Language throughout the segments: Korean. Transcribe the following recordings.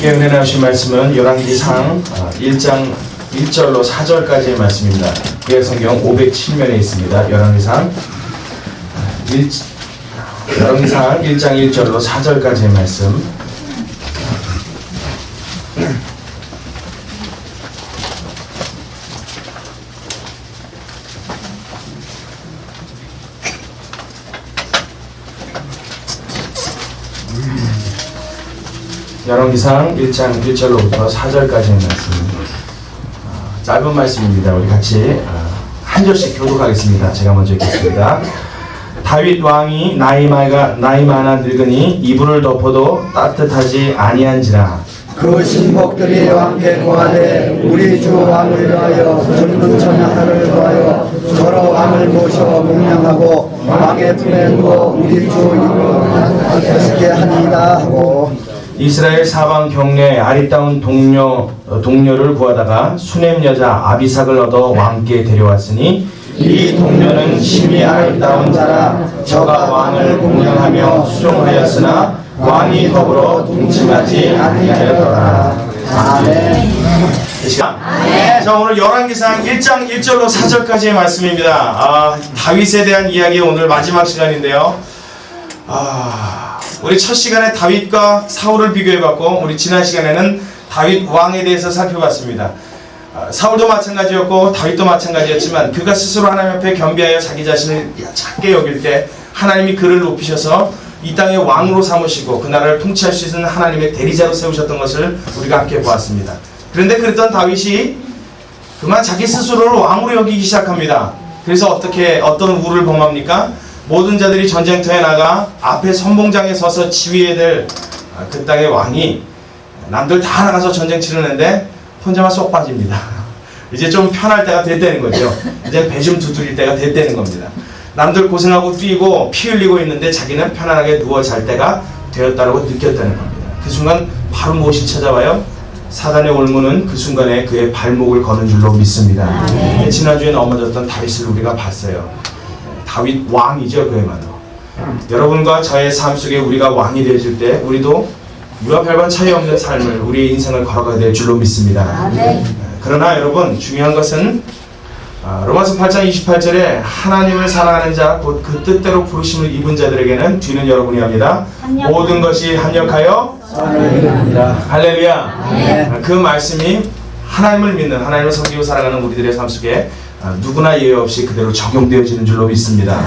함께 은혜 나누신 말씀은 열왕기상 1장 1절로 4절까지의 말씀입니다. 구약성경 507면에 있습니다. 열왕기상 1장 1절로 4절까지의 말씀. 열왕기상 1장 1절로부터 4절까지의 말씀. 짧은 말씀입니다. 우리 같이 한 절씩 교독하겠습니다. 제가 먼저 읽겠습니다. 다윗 왕이 나이 많아 늙으니 이불을 덮어도 따뜻하지 아니한지라. 그 신복들이 왕께 구하되 우리 주 왕을 위하여 젊은 처녀들을 위하여 저러 왕을 모셔 묵념하고 왕의 품에 누워 우리 주 이름을 듣게 하니이다 하고 이스라엘 사방 경내에 아리따운 동료를 구하다가 수넴 여자 아비삭을 얻어 왕께 데려왔으니 이 동료는 심히 아리따운 자라. 저가 왕을 공경하며 수종하였으나 왕이 더불어 동침하지 아니하였더라. 아멘. 자, 오늘 열왕기상 1장 1절로 4절까지의 말씀입니다. 다윗에 대한 이야기 오늘 마지막 시간인데요. 우리 첫 시간에 다윗과 사울을 비교해봤고, 우리 지난 시간에는 다윗 왕에 대해서 살펴봤습니다. 사울도 마찬가지였고 다윗도 마찬가지였지만 그가 스스로 하나님 앞에 겸비하여 자기 자신을 작게 여길 때 하나님이 그를 높이셔서 이 땅의 왕으로 삼으시고 그 나라를 통치할 수 있는 하나님의 대리자로 세우셨던 것을 우리가 함께 보았습니다. 그런데 그랬던 다윗이 그만 자기 스스로를 왕으로 여기기 시작합니다. 그래서 어떤 우를 범합니까? 모든 자들이 전쟁터에 나가 앞에 선봉장에 서서 지휘해야 될 그 땅의 왕이 남들 다 나가서 전쟁 치르는데 혼자만 쏙 빠집니다. 이제 좀 편할 때가 됐다는 거죠. 이제 배 좀 두드릴 때가 됐다는 겁니다. 남들 고생하고 뛰고 피 흘리고 있는데 자기는 편안하게 누워 잘 때가 되었다고 느꼈다는 겁니다. 그 순간 바로 무엇이 찾아와요? 사단의 올무는 그 순간에 그의 발목을 거는 줄로 믿습니다. 지난주에 넘어졌던 다윗을 우리가 봤어요. 다윗 왕이죠, 그야말로. 여러분과 저의 삶 속에 우리가 왕이 되어줄 때 우리도 유아 별반 차이 없는 삶을, 우리의 인생을 걸어가야 될 줄로 믿습니다. 그러나 여러분, 중요한 것은 로마서 8장 28절에 하나님을 사랑하는 자, 곧 그 뜻대로 부르심을 입은 자들에게는 뒤는 여러분이 합니다. 모든 것이 합력하여 할렐루야. 그 말씀이 하나님을 믿는, 하나님을 섬기고 살아가는 우리들의 삶 속에 누구나 예외 없이 그대로 적용되어지는 줄로 믿습니다.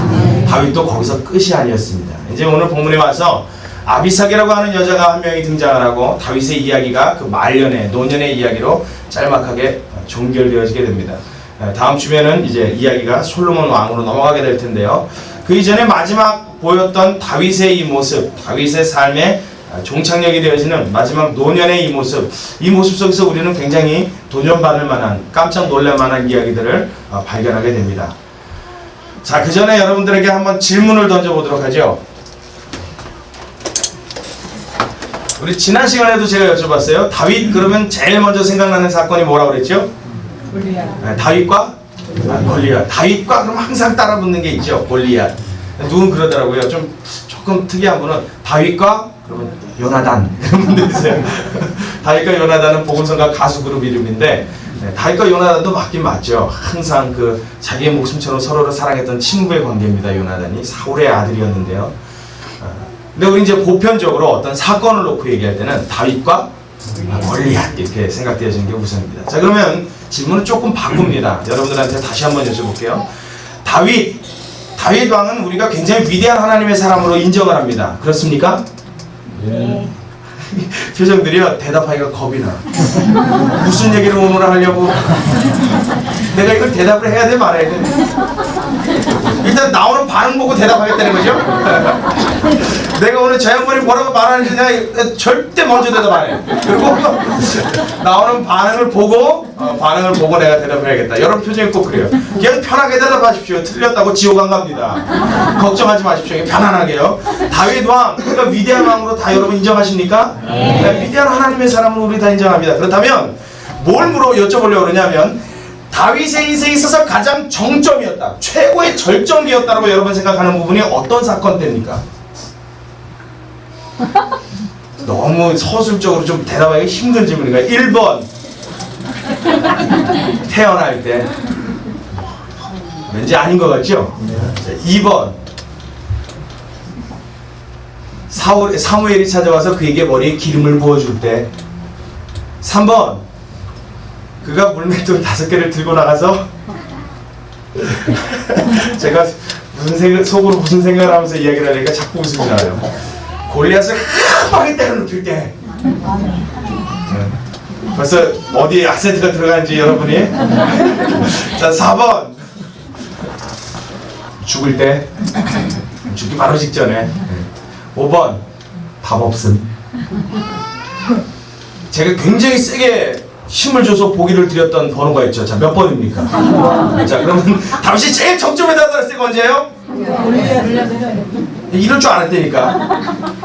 다윗도 거기서 끝이 아니었습니다. 이제 오늘 본문에 와서 아비삭이라고 하는 여자가 한 명이 등장을 하고 다윗의 이야기가 그 말년의 노년의 이야기로 짤막하게 종결되어지게 됩니다. 다음 주에는 이제 이야기가 솔로몬 왕으로 넘어가게 될 텐데요. 그 이전에 마지막 보였던 다윗의 이 모습, 다윗의 삶의 종착역이 되어지는 마지막 노년의 이 모습 속에서 우리는 굉장히 도전받을 만한, 깜짝 놀랄 만한 이야기들을 발견하게 됩니다. 자, 그 전에 여러분들에게 한번 질문을 던져보도록 하죠. 우리 지난 시간에도 제가 여쭤봤어요. 다윗 그러면 제일 먼저 생각나는 사건이 뭐라고 그랬죠? 골리앗. 다윗과 골리앗. 다윗과 그럼 항상 따라붙는 게 있죠. 골리앗. 누군 그러더라고요. 조금 특이한 분은 다윗과 그러면 요나단 이런 분들 있어요. 다윗과 요나단은 복음성가 가수 그룹 이름인데 다윗과 요나단도 맞긴 맞죠. 항상 그 자기의 목숨처럼 서로를 사랑했던 친구의 관계입니다. 요나단이 사울의 아들이었는데요. 근데 우리 이제 보편적으로 어떤 사건을 놓고 얘기할 때는 다윗과 골리앗 이렇게 생각되어지는 게 우선입니다. 자, 그러면 질문을 조금 바꿉니다. 여러분들한테 다시 한번 여쭤볼게요. 다윗 왕은 우리가 굉장히 위대한 하나님의 사람으로 인정을 합니다. 그렇습니까? 네. 표정들이요, 대답하기가 겁이 나. 무슨 얘기를 오늘 하려고 내가 이걸 대답을 해야 돼, 말아야 돼? 일단 나오는 반응 보고 대답하겠다는 거죠? 내가 오늘 저 양반이 뭐라고 말하는지 내가 절대 먼저 대답 안 해. 그리고 나오는 반응을 보고 내가 대답을 해야겠다. 여러분 표정이 꼭 그래요. 그냥 편하게 대답하십시오. 틀렸다고 지옥 안 갑니다. 걱정하지 마십시오. 편안하게요. 다윗 왕, 그러니까 위대한 왕으로 다 여러분 인정하십니까? 네. 위대한 하나님의 사람으로 우리 다 인정합니다. 그렇다면 뭘 여쭤보려고 그러냐면 다윗의 인생에 있어서 가장 정점이었다, 최고의 절정기였다고 여러분 생각하는 부분이 어떤 사건 때입니까? 너무 서술적으로 좀 대답하기 힘든 질문인가. 1번 태어날 때. 왠지 아닌 것 같죠? 2번 사무엘이 찾아와서 그에게 머리에 기름을 부어줄 때. 3번 그가 물맷돌 5개를 들고 나가서 제가 속으로 무슨 생각을 하면서 이야기를 하니까 자꾸 웃음이 나요. 골리앗을 크게 때려 눕힐 때. 벌써 어디에 악센트가 들어가는지 여러분이. 자, 4번 죽을 때. 죽기 바로 직전에. 5번 밥 없음. 제가 굉장히 세게 힘을 줘서 보기를 드렸던 번호가 있죠. 자, 몇 번입니까? 자, 그러면 당시 제일 정점에다 달았을 때 언제예요? 이럴 줄 알았다니까.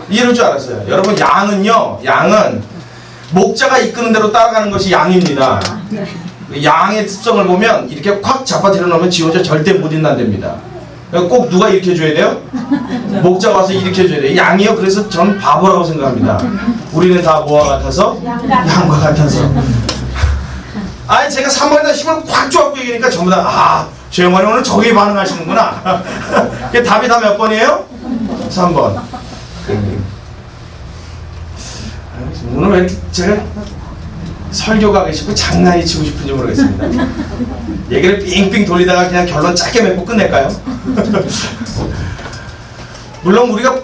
이럴 줄 알았어요. 여러분, 양은 목자가 이끄는 대로 따라가는 것이 양입니다. 양의 습성을 보면 이렇게 콱 잡아들여 놓으면 지 혼자 절대 못 인난답니다. 꼭 누가 일으켜줘야 돼요? 목자가 와서 일으켜줘야 돼요. 양이요. 그래서 전 바보라고 생각합니다. 우리는 다 뭐와 같아서? 양과 같아서. 아니, 제가 3번에다 힘을 콱 줘갖고 얘기하니까 전부 다 조영환이 오늘 저기에 반응하시는구나. 답이 다 몇 번이에요? 3번. 오늘 왜 이렇게 제가 설교가 하고 싶고 장난이 치고 싶은지 모르겠습니다. 얘기를 빙빙 돌리다가 그냥 결론 짧게 맺고 끝낼까요? 물론 우리가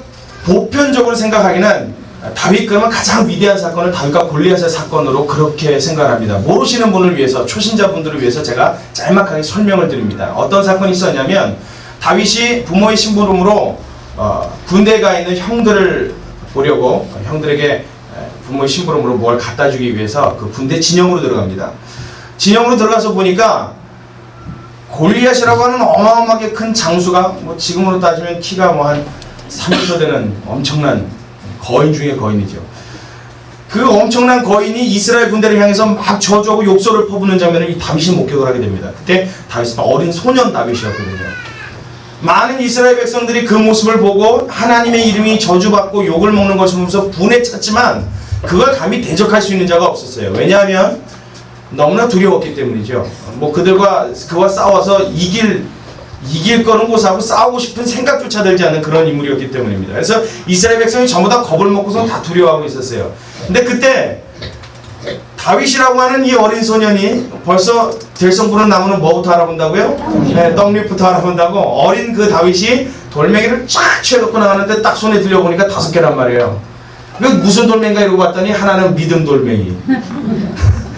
보편적으로 생각하기는 다윗 그러면 가장 위대한 사건을 다윗과 골리앗의 사건으로 그렇게 생각합니다. 모르시는 분을 위해서, 초신자분들을 위해서 제가 짤막하게 설명을 드립니다. 어떤 사건이 있었냐면 다윗이 부모의 심부름으로 군대에 가 있는 형들을 보려고 형들에게 부모의 심부름으로 뭘 갖다 주기 위해서 그 군대 진영으로 들어갑니다. 진영으로 들어가서 보니까 골리앗이라고 하는 어마어마하게 큰 장수가 뭐 지금으로 따지면 키가 뭐 한 3m 되는 엄청난 거인 중에 거인이죠. 그 엄청난 거인이 이스라엘 군대를 향해서 막 저주하고 욕설을 퍼부는 장면을 이 다윗이 목격을 하게 됩니다. 그때 다윗은 어린 소년 다윗이었거든요. 많은 이스라엘 백성들이 그 모습을 보고 하나님의 이름이 저주받고 욕을 먹는 것을 보면서 분에 찼지만 그걸 감히 대적할 수 있는 자가 없었어요. 왜냐하면 너무나 두려웠기 때문이죠. 뭐 그와 싸워서 이길 거는 고사하고 싸우고 싶은 생각조차 들지 않는 그런 인물이었기 때문입니다. 그래서 이스라엘 백성이 전부 다 겁을 먹고서 다 두려워하고 있었어요. 근데 그때 다윗이라고 하는 이 어린 소년이 벌써 될성부른 나무는 뭐부터 알아본다고요? 네, 떡잎부터 알아본다고. 어린 그 다윗이 돌멩이를 쫙 취해갖고 나가는데 딱 손에 들려보니까 5개란 말이에요. 그 무슨 돌멩이가 이러고 봤더니 하나는 믿음 돌멩이,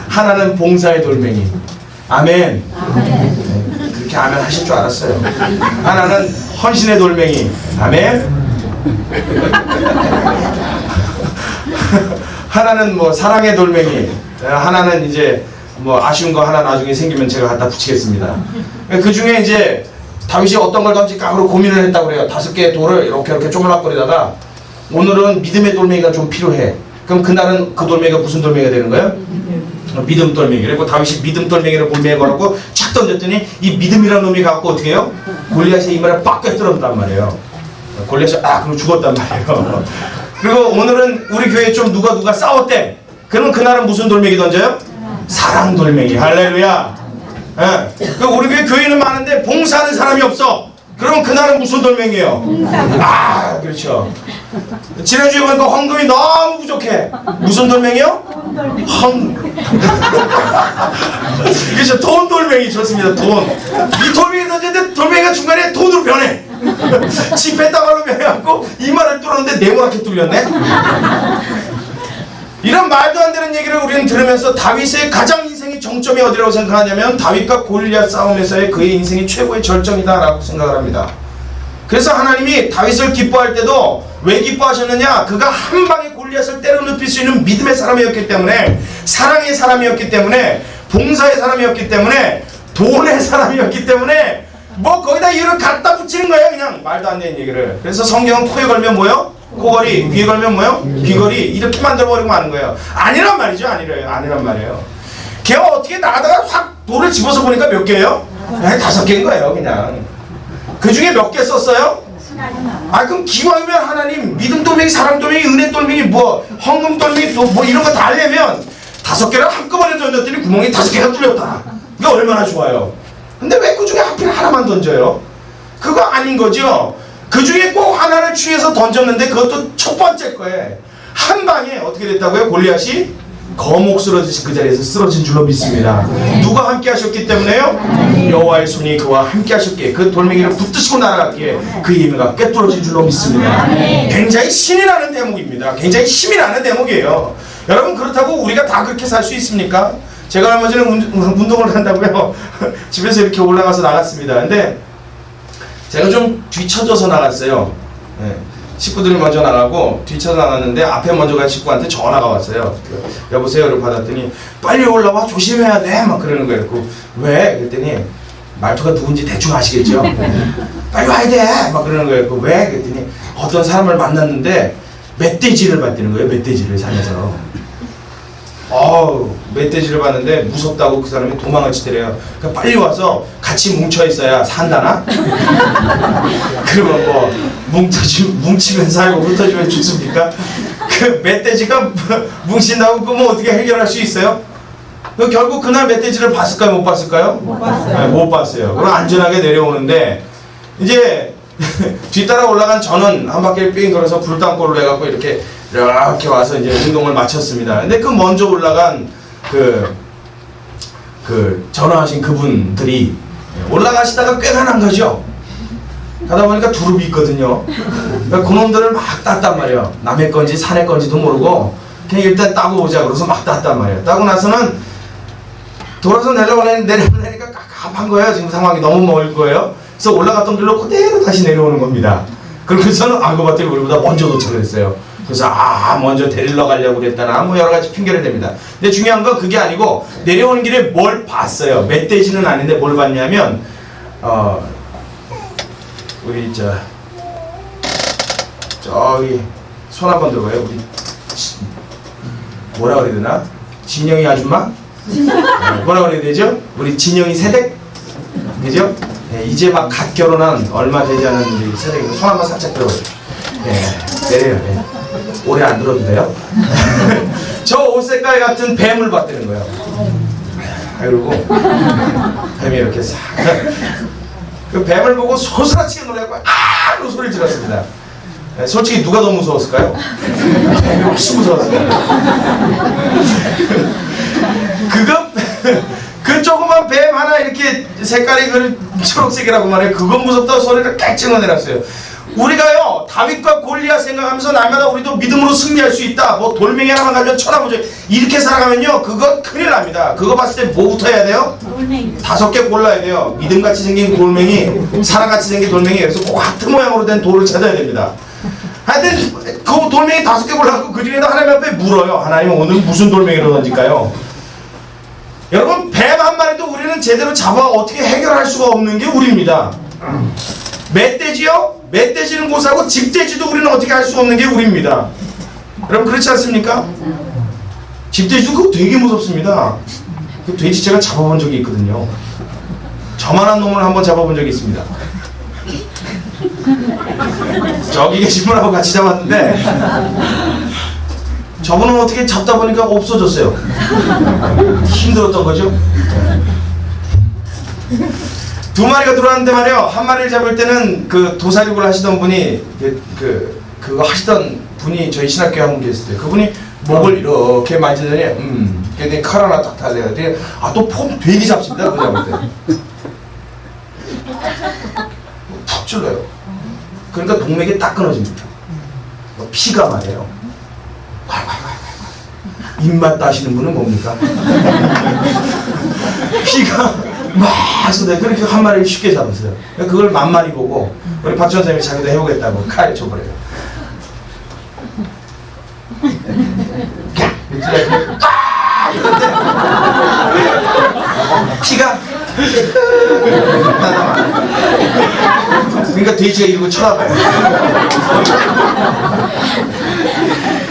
하나는 봉사의 돌멩이. 아멘. 그렇게 아멘 하실 줄 알았어요. 하나는 헌신의 돌멩이. 아멘. 하나는 뭐 사랑의 돌멩이. 하나는 이제 뭐 아쉬운 거 하나 나중에 생기면 제가 갖다 붙이겠습니다. 그 중에 이제 다윗이 어떤 걸 던질까 하고 고민을 했다고 그래요. 5개의 돌을 이렇게 쪼물락거리다가 오늘은 믿음의 돌멩이가 좀 필요해. 그럼 그날은 그 돌멩이가 무슨 돌멩이가 되는 거예요? 믿음 돌멩이. 그리고 다윗이 믿음 돌멩이를 골매에 걸었고 착 던졌더니 이 믿음이라는 놈이 갖고 어떻게 해요? 골리앗의 이마를 빡 꿰뚫었단 말이에요. 골리앗이 그럼 죽었단 말이에요. 그리고 오늘은 우리 교회에 좀 누가 싸웠대. 그럼 그날은 무슨 돌멩이 던져요? 사랑 돌멩이. 할렐루야. 예. 그 우리 교회는 많은데 봉사하는 사람이 없어. 그러면 그날은 무슨 돌멩이에요? 그렇죠. 지난주에 보니까 헌금이 너무 부족해. 무슨 돌멩이요? 그렇죠. 돈 돌멩이. 좋습니다. 돈. 이 돌멩이 던졌는데 돌멩이가 중간에 돈으로 변해. 지폐 다발로 변해갖고 이마를 뚫었는데 네모나게 뚫렸네. 이런 말도 안 되는 얘기를 우리는 들으면서 다윗의 가장 인생의 정점이 어디라고 생각하냐면 다윗과 골리앗 싸움에서의 그의 인생이 최고의 절정이다라고 생각을 합니다. 그래서 하나님이 다윗을 기뻐할 때도 왜 기뻐하셨느냐? 그가 한 방에 골리앗을 때려 눕힐 수 있는 믿음의 사람이었기 때문에, 사랑의 사람이었기 때문에, 봉사의 사람이었기 때문에, 돈의 사람이었기 때문에 뭐 거기다 이유를 갖다 붙이는 거예요. 그냥 말도 안 되는 얘기를. 그래서 성경은 코에 걸면 뭐요? 코걸이, 귀에 걸면 뭐요? 귀걸이. 이렇게 만들어버리고 마는 거예요. 아니란 말이죠. 아니란 말이에요. 걔가 어떻게 나가다가 확 돌을 집어서 보니까 몇 개예요? 5개인 거예요. 그냥. 그 중에 몇 개 썼어요? 아 그럼 기왕이면 하나님 믿음 돌멩이, 사랑 돌멩이, 은혜 돌멩이, 뭐 헌금 돌멩이 뭐 이런 거 다 하려면 5개를 한꺼번에 던졌더니 구멍이 5개가 뚫렸다. 이게 얼마나 좋아요. 근데 왜 그 중에 하필 하나만 던져요? 그거 아닌 거죠. 그 중에 꼭 하나를 취해서 던졌는데 그것도 첫 번째 거에 한 방에 어떻게 됐다고요? 골리앗이 거목 쓰러지신 그 자리에서 쓰러진 줄로 믿습니다. 누가 함께 하셨기 때문에요? 여호와의 손이 그와 함께 하셨기에 그 돌멩이를 붙드시고 날아갔기에 그 예미가 꿰뚫어진 줄로 믿습니다. 굉장히 신이 나는 대목입니다. 굉장히 힘이 나는 대목이에요. 여러분 그렇다고 우리가 다 그렇게 살 수 있습니까? 제가 얼마 전에 운동을 한다고요. 집에서 이렇게 올라가서 나갔습니다. 근데 제가 좀 뒤쳐져서 나갔어요. 네. 식구들이 먼저 나가고 뒤쳐서 나갔는데 앞에 먼저 간 식구한테 전화가 왔어요. 여보세요를 받았더니 빨리 올라와 조심해야 돼 막 그러는 거예요. 왜? 그랬더니 말투가 누군지 대충 아시겠죠? 빨리 와야 돼 막 그러는 거예요. 왜? 그랬더니 어떤 사람을 만났는데 멧돼지를 봤다는 거예요. 멧돼지를 산에서. 멧돼지를 봤는데 무섭다고 그 사람이 도망을 치더래요. 그러니까 빨리 와서 같이 뭉쳐 있어야 산다나? 그러면 뭐 뭉치면 살고 흩어지면 죽습니까? 그 멧돼지가 뭉친다고 그뭐 어떻게 해결할 수 있어요? 결국 그날 멧돼지를 봤을까요? 못 봤을까요? 못 봤어요. 네, 못 봤어요. 그럼 안전하게 내려오는데 이제 뒤따라 올라간 저는 한 바퀴를 삥 돌아서 불당골을 해갖고 이렇게 와서 이제 운동을 마쳤습니다. 근데 그 먼저 올라간 전화하신 그분들이 올라가시다가 꽤 가난 거죠. 가다 보니까 두릅이 있거든요. 그러니까 그놈들을 막 땄단 말이에요. 남의 건지 산의 건지도 모르고 그냥 일단 따고 오자 그래서 막 땄단 말이에요. 따고 나서는 돌아서 내려오니까 깝깝한 거예요. 지금 상황이 너무 멀 거예요. 그래서 올라갔던 길로 그대로 다시 내려오는 겁니다. 그러고서는 알고 봤더니 우리보다 먼저 도착을 했어요. 그래서 먼저 데리러 가려고 그랬다나 뭐 여러 가지 핑계를 댑니다. 근데 중요한 건 그게 아니고 내려오는 길에 뭘 봤어요. 멧돼지는 아닌데 뭘 봤냐면 우리 저기 손 한번 들어봐요. 우리 뭐라 그래야 되나? 진영이 아줌마? 뭐라 그래야 되죠? 우리 진영이 세댁? 그죠? 네, 이제 막 갓 결혼한 얼마 되지 않은 우리 세댁 손 한번 살짝 들어봐요. 내려요. 네. 오래 안 들어도 돼요? 저 옷 색깔 같은 뱀을 봤다는 거예요. 그리고 뱀이 이렇게 싹 그 뱀을 보고 소스라치게 놀래고 로 소리를 질렀습니다. 네, 솔직히 누가 더 무서웠을까요? 뱀이 훨씬 무서웠어요. 그 조그만 뱀 하나 이렇게 색깔이 초록색이라고 말해요. 그건 무섭다고 소리를 깨찍어 내놨어요. 우리가요 다윗과 골리앗 생각하면서 날마다 우리도 믿음으로 승리할 수 있다. 뭐 돌멩이 하나만 가지고 쳐다보죠. 이렇게 살아가면요 그건 큰일 납니다. 그거 봤을 때 뭐부터 해야 돼요? 돌멩이. 5개 골라야 돼요. 믿음같이 생긴 돌멩이, 사랑같이 생긴 돌멩이. 그래서 꼭 하트 모양으로 된 돌을 찾아야 됩니다. 하여튼 그 돌멩이 5개 골라갖고 그 중에서 하나님 앞에 물어요. 하나님 오늘 무슨 돌멩이로 던질까요? 여러분 뱀 한 마리도 우리는 제대로 잡아 어떻게 해결할 수가 없는 게 우리입니다. 멧돼지요? 멧돼지는 고사고 집돼지도 우리는 어떻게 할 수 없는 게 우리입니다. 여러분 그렇지 않습니까? 집돼지도 그거 되게 무섭습니다. 그 돼지 제가 잡아본 적이 있거든요. 저만한 놈을 한번 잡아본 적이 있습니다. 저기 계신 분하고 같이 잡았는데 저분은 어떻게 잡다 보니까 없어졌어요. 힘들었던 거죠. 2마리가 들어왔는데 말이에요. 한 마리를 잡을 때는 그 도사육을 하시던 분이 그거 하시던 분이 저희 신학교에 한 분 계셨어요. 그분이 목을 이렇게 만지더니 그랬더니 칼 하나 딱 달래요. 또 폼 되게 잡습니다. 그거 잡을 때. 푹 찔러요. 그러니까 동맥이 딱 끊어집니다. 피가 말이에요. 입맛 따시는 분은 뭡니까? 피가 막 쏟아요. 그렇게 한 마리를 쉽게 잡았어요. 그걸 만만히 보고 우리 박지원 선생님이 자기도 해보겠다고 칼 쳐버려요. 피가 그러니까 돼지가 이러고 쳐다봐요.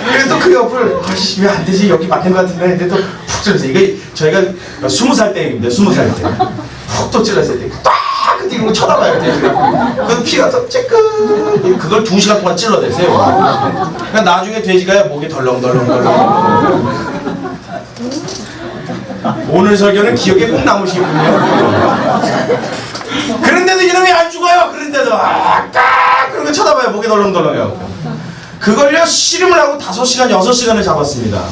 그래도 그 옆을 왜 안 되지? 여기 맞는 것 같은데 근데 또 푹 찔렀어요. 이게 저희가 20살 때 얘기입니다. 20살 때 푹 또 찔렀어요. 딱 이러고 쳐다봐요. 돼지가. 그 피가 또 쬐끔 그걸 2시간 동안 찔러대세요. 그러니까 나중에 돼지가 목이 덜렁덜렁. 오늘 설교는 기억에 꼭 남으시군요. 그런데도 이놈이 안 죽어요. 그런데도 아까 그런 거 쳐다봐요. 목이 덜렁덜렁해요. 그걸요 씨름을 하고 5시간 6시간을 잡았습니다.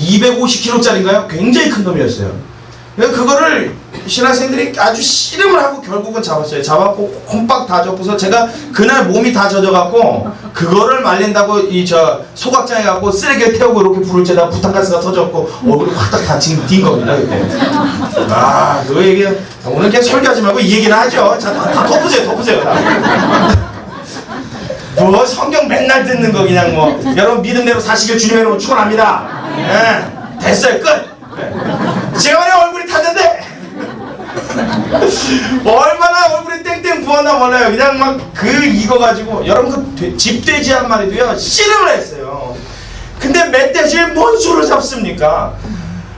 250kg짜리인가요? 굉장히 큰 놈이었어요. 그거를 신학생들이 아주 씨름을 하고 결국은 잡았어요. 잡았고 홈박 다 젖고서 제가 그날 몸이 다 젖어갖고 그거를 말린다고 이 저 소각장에 갖고 쓰레기에 태우고 이렇게 부를 때다가 부탄가스가 터졌고 얼굴이 확딱 다친 겁니다 그때. 아 그거 얘기 오늘 그냥 설교하지 말고 이 얘기는 하죠. 자 다 덮으세요. 뭐 성경 맨날 듣는 거 그냥 뭐 여러분 믿음대로 사시길 주님의 이름으로 축원합니다. 예, 됐어요 끝. 제가 만약 얼굴이 탔는데 얼마나 얼굴이 땡땡 부었나 몰라요. 그냥 막 그 익어가지고 여러분 그 집돼지 한 마리도요 씨름을 했어요. 근데 멧돼지를 뭔 수로 잡습니까?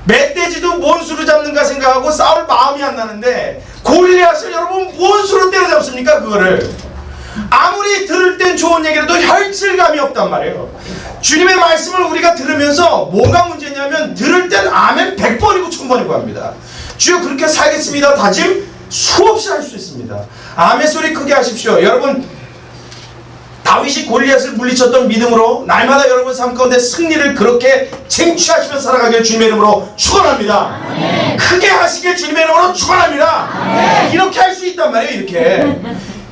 멧돼지도 뭔 수로 잡는가 생각하고 싸울 마음이 안 나는데 골리앗을 여러분 뭔 수로 때려잡습니까 그거를? 아무리 들을 땐 좋은 얘기라도 혈질감이 없단 말이에요. 주님의 말씀을 우리가 들으면서 뭐가 문제냐면 들을 땐 아멘 100번이고 1000번이고 합니다. 주여 그렇게 살겠습니다 다짐 수없이 할 수 있습니다. 아멘 소리 크게 하십시오. 여러분 다윗이 골리앗을 물리쳤던 믿음으로 날마다 여러분 삶 가운데 승리를 그렇게 쟁취하시며 살아가길 주님의 이름으로 축원합니다. 크게 하시길 주님의 이름으로 축원합니다. 이렇게 할 수 있단 말이에요. 이렇게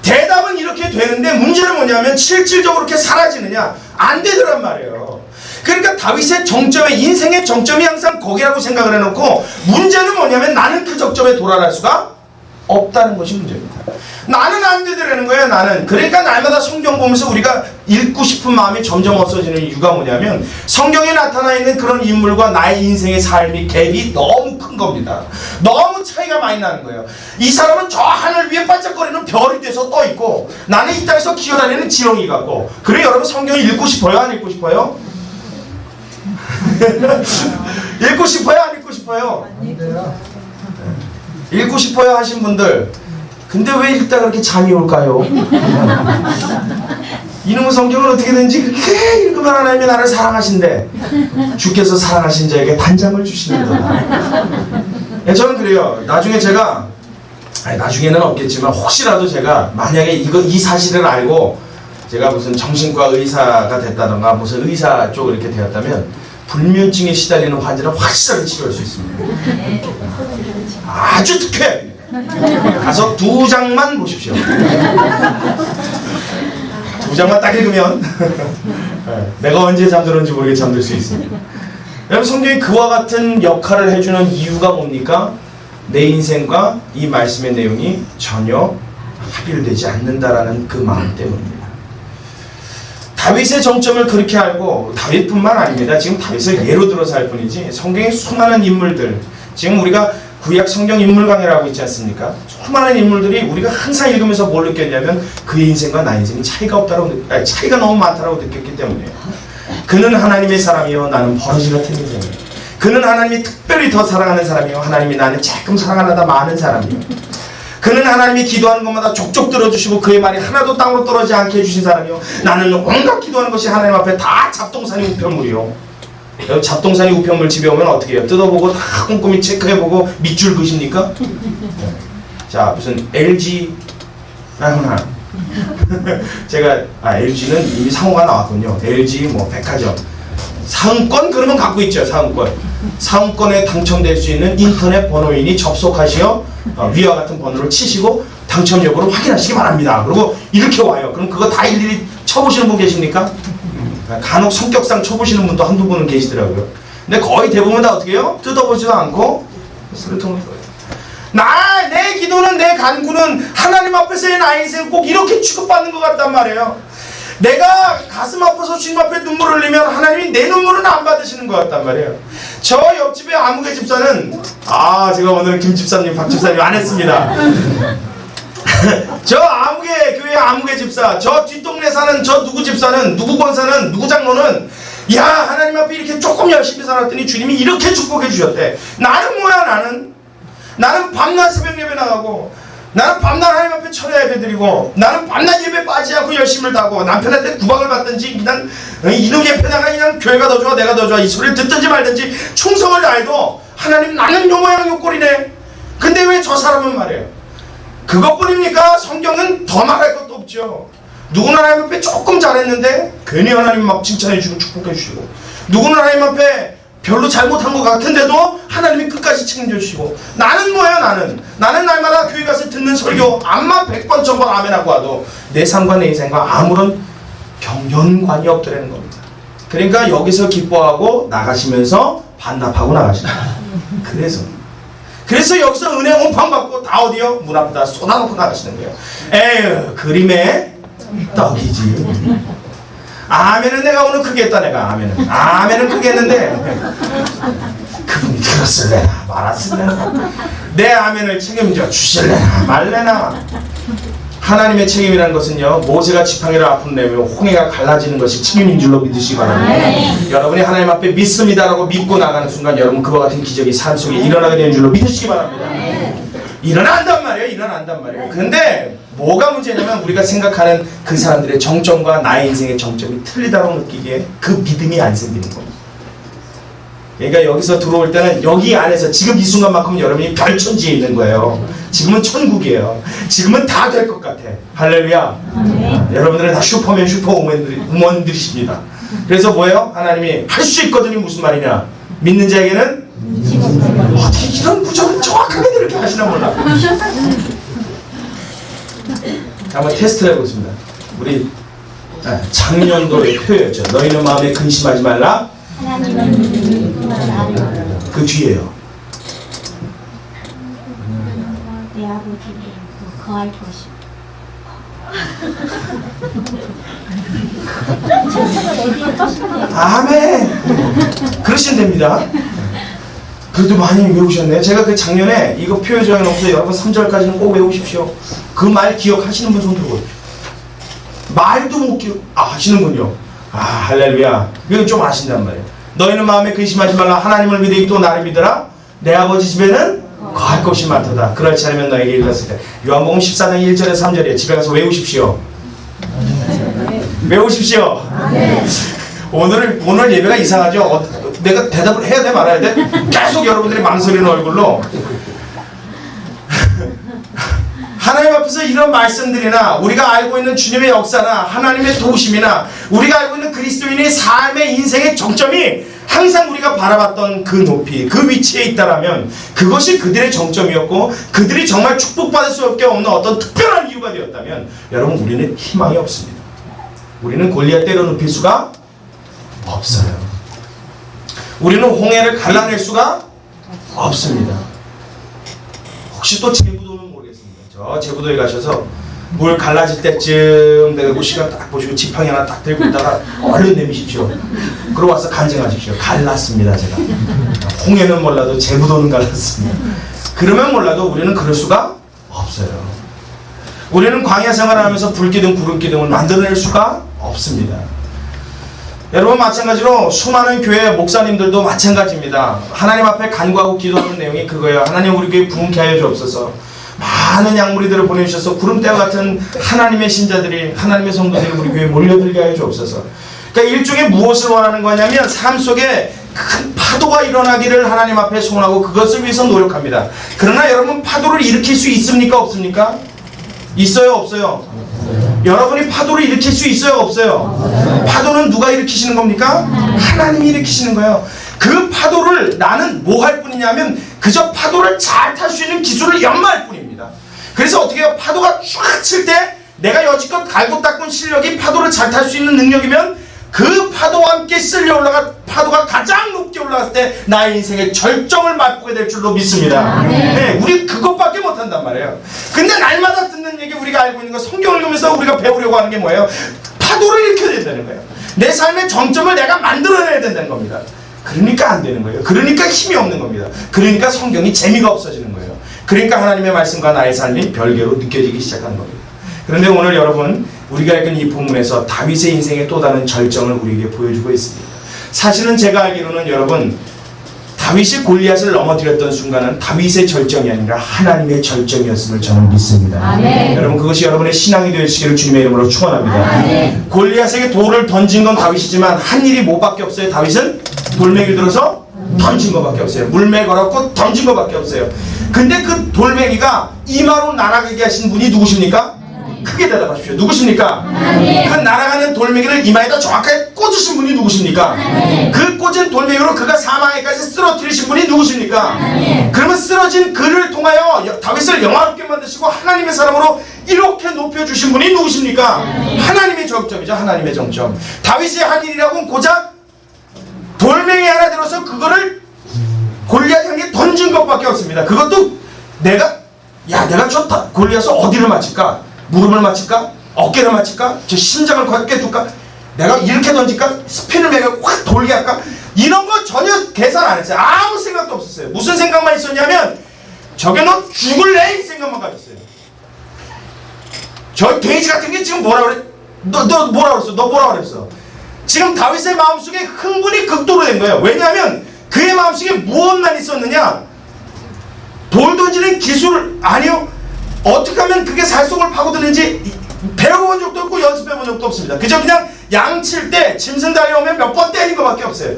대답은 이렇게 되는데 문제는 뭐냐면 실질적으로 그렇게 사라지느냐 안 되더란 말이에요. 그러니까 다윗의 정점에 인생의 정점이 항상 거기라고 생각을 해놓고 문제는 뭐냐면 나는 그 정점에 도달할 수가 없다는 것이 문제입니다. 나는 안 되더라는 거예요. 나는. 그러니까 날마다 성경 보면서 우리가 읽고 싶은 마음이 점점 없어지는 이유가 뭐냐면 성경에 나타나 있는 그런 인물과 나의 인생의 삶이 갭이 너무 큰 겁니다. 너무 차이가 많이 나는 거예요. 이 사람은 저 하늘 위에 반짝거리는 별이 돼서 떠 있고 나는 이 땅에서 기어다니는 지렁이 같고. 그래 여러분 성경을 읽고 싶어요? 안 읽고 싶어요? 읽고 싶어요? 안 읽고 싶어요? 읽고 싶어요 하신 분들 근데 왜 읽다가 그렇게 잠이 올까요? 이놈의 성경은 어떻게든지 그렇게 읽으면 하나님이 나를 사랑하신대 주께서 사랑하신 자에게 단잠을 주시는구나. 저는 그래요. 나중에 제가 나중에는 없겠지만 혹시라도 제가 만약에 이 사실을 알고 제가 무슨 정신과 의사가 됐다던가 무슨 의사 쪽 이렇게 되었다면 불면증에 시달리는 환자를 확실하게 치료할 수 있습니다. 아주 특혜! 가서 2장만 보십시오. 2장만 딱 읽으면 내가 언제 잠들었는지 모르게 잠들 수 있습니다. 여러분 성경이 그와 같은 역할을 해주는 이유가 뭡니까? 내 인생과 이 말씀의 내용이 전혀 합일되지 않는다라는 그 마음 때문입니다. 다윗의 정점을 그렇게 알고 다윗뿐만 아닙니다. 지금 다윗을 예로 들어서 할 뿐이지 성경의 수많은 인물들 지금 우리가 구약 성경 인물 강의를 하고 있지 않습니까? 수많은 인물들이 우리가 항상 읽으면서 뭘 느꼈냐면 그 인생과 나 인생이 차이가 너무 많다고 느꼈기 때문이에요. 그는 하나님의 사람이요 나는 버러지 같은 인생이에요. 그는 하나님이 특별히 더 사랑하는 사람이요 하나님이 나는 조금 사랑하려다 많은 사람이에요. 그는 하나님이 기도하는 것마다 족족 들어주시고 그의 말이 하나도 땅으로 떨어지지 않게 해주신 사람이요 나는 온갖 기도하는 것이 하나님 앞에 다 잡동사니 우편물이요. 잡동사니 우편물 집에 오면 어떻게 해요? 뜯어보고 다 꼼꼼히 체크해보고 밑줄 그십니까? 자 무슨 LG 제가 LG는 이미 상호가 나왔군요. LG 뭐 백화점 상권 그러면 갖고 있죠. 상권에 당첨될 수 있는 인터넷 번호인이 접속하시어 위와 같은 번호를 치시고 당첨 여부를 확인하시기 바랍니다. 그리고 이렇게 와요. 그럼 그거 다 일일이 쳐보시는 분 계십니까? 간혹 성격상 쳐보시는 분도 한두 분은 계시더라고요. 근데 거의 대부분 다 어떻게 해요? 뜯어보지도 않고 쓰레통을 들어요. 내 기도는 내 간구는 하나님 앞에서의 나의 인생을 꼭 이렇게 취급받는 것 같단 말이에요. 내가 가슴 아파서 주님 앞에 눈물을 흘리면 하나님이 내 눈물은 안 받으시는 것 같단 말이에요. 저 옆집에 아무개 집사는 제가 오늘 김 집사님 박 집사님 안 했습니다. 저 아무개 교회 아무개 집사 저 뒷동네 사는 저 누구 집사는 누구 권사는 누구 장로는 야 하나님 앞에 이렇게 조금 열심히 살았더니 주님이 이렇게 축복해 주셨대. 나는 뭐야 나는 밤낮 새벽 예배 나가고 나는 밤낮 하나님 앞에 철야 예배 드리고, 나는 밤낮 예배 빠지지 않고 열심을 다하고, 남편한테 구박을 받든지 그냥 이놈 예배다가 그냥 교회가 더 좋아 내가 더 좋아 이 소리를 듣든지 말든지 충성을 다해도 하나님 나는 요 모양 요 꼴이네. 근데 왜 저 사람은 말이에요? 그것뿐입니까? 성경은 더 말할 것도 없죠. 누구는 하나님 앞에 조금 잘했는데 괜히 하나님 막 칭찬해 주고 축복해 주시고, 누구는 하나님 앞에 별로 잘못한 것 같은데도 하나님이 끝까지 책임져 주시고, 나는 뭐예요? 나는 날마다 교회 가서 듣는 설교 암만 100번 1000번 아멘하고 와도 내 삶과 내 인생과 아무런 연관이 없더라는 겁니다. 그러니까 여기서 기뻐하고 나가시면서 반납하고 나가시다. 그래서 여기서 은혜 온판 받고 다 어디요? 문 앞에다 쏟아놓고 나가시는 거예요. 에휴, 그림의 떡이지. 아멘은 내가 오늘 크게 했다. 내가 아멘은 크게 했는데 그분이 들었을래나 말았을래나, 내 아멘을 책임져 주실래나 말래나. 하나님의 책임이라는 것은요, 모세가 지팡이를 앞으로 내밀고 홍해가 갈라지는 것이 책임인 줄로 믿으시기 바랍니다. 여러분이 하나님 앞에 믿습니다라고 믿고 나가는 순간 여러분 그와 같은 기적이 삶 속에 일어나게 되는 줄로 믿으시기 바랍니다. 일어난단 말이에요. 근데 뭐가 문제냐면 우리가 생각하는 그 사람들의 정점과 나의 인생의 정점이 틀리다고 느끼기에 그 믿음이 안 생기는 겁니다. 그러니까 여기서 들어올 때는 여기 안에서 지금 이 순간만큼은 여러분이 별천지에 있는 거예요. 지금은 천국이에요. 지금은 다 될 것 같아. 할렐루야. 여러분들은 다 슈퍼맨 슈퍼우먼들이십니다. 그래서 뭐예요? 하나님이 할 수 있거든이 무슨 말이냐? 믿는 자에게는 어떻게 이런 구절을 정확하게 이렇게 하시나 몰라. 한번 테스트를 해보겠습니다. 우리 작년도의 표였죠. 너희는 마음에 근심하지 말라. 그 뒤에요. 내 아버지 거할 것이. 아멘. 그러시면 됩니다. 그래도 많이 외우셨네요. 제가 그 작년에 이거 표에 정해놓고서 여러분 3절까지는 꼭 외우십시오. 그 말 기억하시는 분 손 들어보십시오. 말도 못 하시는군요. 할렐루야. 이거 좀 아신단 말이에요. 너희는 마음에 근심하지 말라. 하나님을 믿으니 또 나를 믿어라. 내 아버지 집에는 거할 것이 많도다. 그렇지 않으면 너에게 일렀을 때. 요한복음 14장 1절에 3절이에요. 집에 가서 외우십시오. 외우십시오. 오늘 예배가 이상하죠? 내가 대답을 해야 돼 말아야 돼? 계속 여러분들이 망설이는 얼굴로 하나님 앞에서 이런 말씀들이나 우리가 알고 있는 주님의 역사나 하나님의 도우심이나 우리가 알고 있는 그리스도인의 삶의 인생의 정점이 항상 우리가 바라봤던 그 높이, 그 위치에 있다라면 그것이 그들의 정점이었고 그들이 정말 축복받을 수밖에 없는 어떤 특별한 이유가 되었다면 여러분 우리는 희망이 없습니다. 우리는 골리앗 때려 눕힐 수가 없어요. 우리는 홍해를 갈라낼 수가 없습니다. 혹시 또 제부도는 모르겠습니다. 저 제부도에 가셔서 물 갈라질 때쯤 내가 시간 딱 보시고 지팡이 하나 딱 들고 있다가 얼른 내미십시오. 그러고 와서 간증하십시오. 갈랐습니다. 제가 홍해는 몰라도 제부도는 갈랐습니다. 그러면 몰라도 우리는 그럴 수가 없어요. 우리는 광야 생활을 하면서 불기둥 구름기둥을 만들어낼 수가 없습니다. 여러분 마찬가지로 수많은 교회 목사님들도 마찬가지입니다. 하나님 앞에 간구하고 기도하는 내용이 그거예요. 하나님 우리 교회 부흥케 하여 주옵소서. 많은 양무리들을 보내주셔서 구름대와 같은 하나님의 신자들이 하나님의 성도들이 우리 교회에 몰려들게 하여 주옵소서. 그러니까 일종의 무엇을 원하는 거냐면 삶 속에 큰 파도가 일어나기를 하나님 앞에 소원하고 그것을 위해서 노력합니다. 그러나 여러분 파도를 일으킬 수 있습니까? 없습니까? 있어요? 없어요? 여러분이 파도를 일으킬 수 있어요? 없어요? 파도는 누가 일으키시는 겁니까? 하나님이 일으키시는 거예요. 그 파도를 나는 뭐 할 뿐이냐면 그저 파도를 잘 탈 수 있는 기술을 연마할 뿐입니다. 그래서 어떻게 해요? 파도가 쫙 칠 때 내가 여지껏 갈고 닦은 실력이 파도를 잘 탈 수 있는 능력이면 그 파도와 함께 쓸려 올라가 파도가 가장 높게 올라갔을 때 나의 인생의 절정을 맛보게 될 줄로 믿습니다. 네, 우리 그것밖에 못한단 말이에요. 근데 날마다 듣는 얘기 우리가 알고 있는 거 성경을 읽으면서 우리가 배우려고 하는 게 뭐예요? 파도를 일으켜야 된다는 거예요. 내 삶의 정점을 내가 만들어내야 된다는 겁니다. 그러니까 안 되는 거예요. 그러니까 힘이 없는 겁니다. 그러니까 성경이 재미가 없어지는 거예요. 그러니까 하나님의 말씀과 나의 삶이 별개로 느껴지기 시작하는 겁니다. 그런데 오늘 여러분 우리가 읽은 이 본문에서 다윗의 인생의 또 다른 절정을 우리에게 보여주고 있습니다. 사실은 제가 알기로는 여러분 다윗이 골리앗을 넘어뜨렸던 순간은 다윗의 절정이 아니라 하나님의 절정이었음을 저는 믿습니다. 아멘. 여러분 그것이 여러분의 신앙이 되시기를 주님의 이름으로 축원합니다. 아멘. 골리앗에게 돌을 던진 건 다윗이지만 한 일이 뭐밖에 없어요. 다윗은 돌멩이를 들어서 던진 것밖에 없어요. 물매 걸었고 던진 것밖에 없어요. 근데 그 돌멩이가 이마로 날아가게 하신 분이 누구십니까? 크게 대답하십시오. 누구십니까? 그 날아가는 돌멩이를 이마에다 정확하게 꽂으신 분이 누구십니까? 그 꽂은 돌멩이로 그가 사망에까지 쓰러뜨리신 분이 누구십니까? 그러면 쓰러진 그를 통하여 다윗을 영화롭게 만드시고 하나님의 사람으로 이렇게 높여주신 분이 누구십니까? 하나님의 정점이죠. 하나님의 정점. 다윗의 한 일이라고는 고작 돌멩이 하나 들어서 그거를 골리앗 향해 던진 것밖에 없습니다. 그것도 내가 저 골리앗을 어디를 맞힐까? 무릎을 맞힐까? 어깨를 맞힐까? 저 심장을 걷게 둘까? 내가 이렇게 던질까? 스핀을 매겨 확 돌게 할까? 이런 거 전혀 계산 안 했어요. 아무 생각도 없었어요. 무슨 생각만 있었냐면 저게 너 죽을래? 이 생각만 가졌어요. 저 돼지 같은 게 지금 뭐라 그래? 너 뭐라 그랬어? 너 뭐라 그랬어? 지금 다윗의 마음속에 흥분이 극도로 된 거예요. 왜냐하면 그의 마음속에 무엇만 있었느냐? 돌 던지는 기술 아니요. 어떻게 하면 그게 살속을 파고드는지 배워본 적도 없고 연습해본 적도 없습니다. 그저 그냥 양칠 때 짐승 달려오면 몇 번 때린 것밖에 없어요.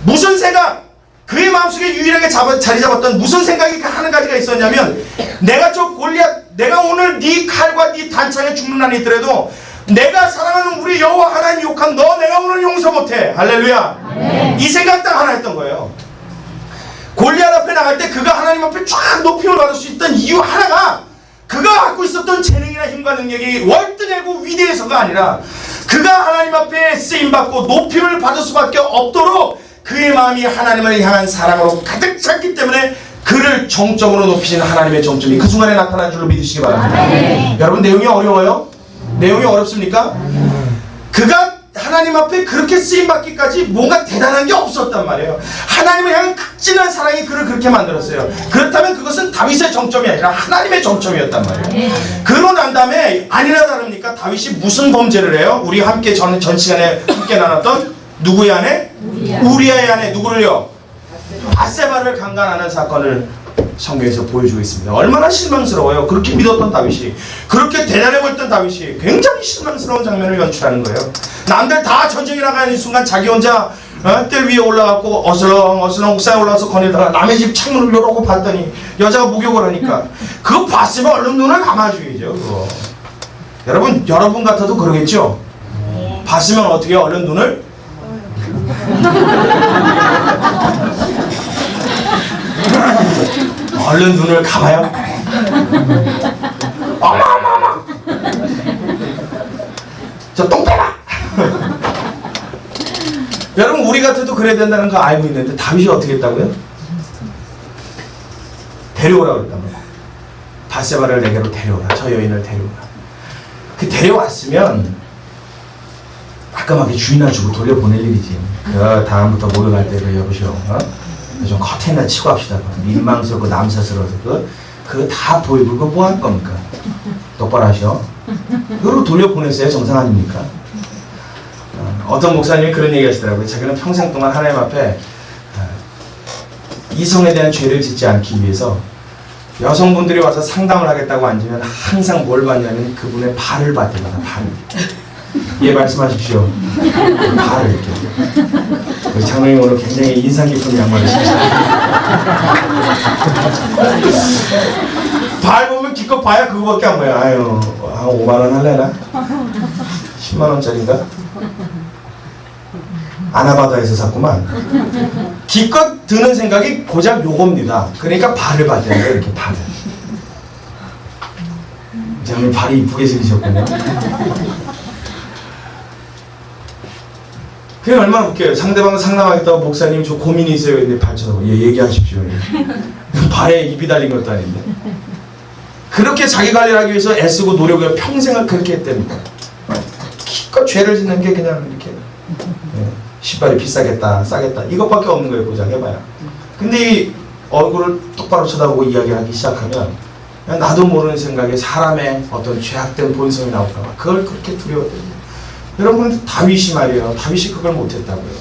무슨 생각? 그의 마음속에 유일하게 자리 잡았던 무슨 생각이 하는 가지가 있었냐면 내가 저 골리앗, 내가 오늘 네 칼과 네 단창에 죽는 한이 있더라도 내가 사랑하는 우리 여호와 하나님 욕한 너 내가 오늘 용서 못해. 할렐루야. 네. 이 생각 딱 하나 했던 거예요. 골리앗 앞에 나갈 때 그가 하나님 앞에 쫙 높임을 받을 수 있던 이유 하나가 그가 갖고 있었던 재능이나 힘과 능력이 월등하고 위대해서가 아니라 그가 하나님 앞에 쓰임받고 높임을 받을 수밖에 없도록 그의 마음이 하나님을 향한 사랑으로 가득 찼기 때문에 그를 정점으로 높이신 하나님의 정점이 그 순간에 나타난 줄로 믿으시기 바랍니다. 네. 여러분 내용이 어려워요? 내용이 어렵습니까? 그가 하나님 앞에 그렇게 쓰임받기까지 뭔가 대단한 게 없었단 말이에요. 하나님을 향한 극진한 사랑이 그를 그렇게 만들었어요. 그렇다면 그것은 다윗의 정점이 아니라 하나님의 정점이었단 말이에요. 그러고 난 다음에 아니나 다릅니까? 다윗이 무슨 범죄를 해요? 우리 함께 전 시간에 함께 나눴던 누구의 아내? 우리아의 아내 누구를요? 바세바를 강간하는 사건을 성경에서 보여주고 있습니다. 얼마나 실망스러워요. 그렇게 믿었던 다윗이, 그렇게 대단해 보였던 다윗이 굉장히 실망스러운 장면을 연출하는 거예요. 남들 다 전쟁에 나가는 순간 자기 혼자 뜰 위에 올라가고 어슬렁 옥상에 올라가서 거닐다가 남의 집 창문을 열어고 봤더니 여자가 목욕을 하니까 그거 봤으면 얼른 눈을 감아줘야죠. 그거. 여러분 같아도 그러겠죠? 봤으면 어떻게 해요? 얼른 눈을 얼른 눈을 감아요. 어머 저 똥 빼라. 여러분 우리 같아도 그래야 된다는 거 알고 있는데 다윗이 어떻게 했다고요? 데려오라고 그랬단 말이야. 바세바를 내게로 데려오라. 저 여인을 데려오라. 그 데려왔으면 깔끔하게 주인을 주고 돌려보낼 일이지. 그 다음부터 목욕할 때 그 여보시오 좀 커튼이나 치고 합시다. 민망스럽고 남사스러워서 그거 다 보이고 그거 뭐 할 겁니까? 똑바로 하셔. 그걸 돌려보냈어요. 정상 아닙니까? 어떤 목사님이 그런 얘기 하시더라고요. 자기는 평생 동안 하나님 앞에 이성에 대한 죄를 짓지 않기 위해서 여성분들이 와서 상담을 하겠다고 앉으면 항상 뭘 받냐면 그분의 발을 받습니다. 발을. 예, 말씀하십시오. 발을 이렇게. 우리 장로님 오늘 굉장히 인상 깊은 양말을 신으셨어요. 발 보면 기껏 봐야 그거밖에 안 보여. 아유, 한 5만원 할래나? 10만원짜리인가? 아나바다에서 샀구만. 기껏 드는 생각이 고작 요겁니다. 그러니까 발을 봐야 돼요. 이렇게 발을. 장로님 발이 이쁘게 생기셨군요. 그게 얼마나 웃겨요. 상대방 상담하겠다고 목사님 저 고민이 있어요. 근데 발쳐다보고 얘기하십시오. 발에 입이 달린 것도 아닌데. 그렇게 자기 관리를 하기 위해서 애쓰고 노력을 평생을 그렇게 했답니다. 기껏 죄를 짓는 게 그냥 이렇게 신발이 비싸겠다 싸겠다 이것밖에 없는 거예요. 보자 해봐야. 근데 이 얼굴을 똑바로 쳐다보고 이야기하기 시작하면 그냥 나도 모르는 생각에 사람의 어떤 죄악된 본성이 나올까 봐 그걸 그렇게 두려워해요. 여러분 다윗이 말이에요. 다윗이 그걸 못했다고요.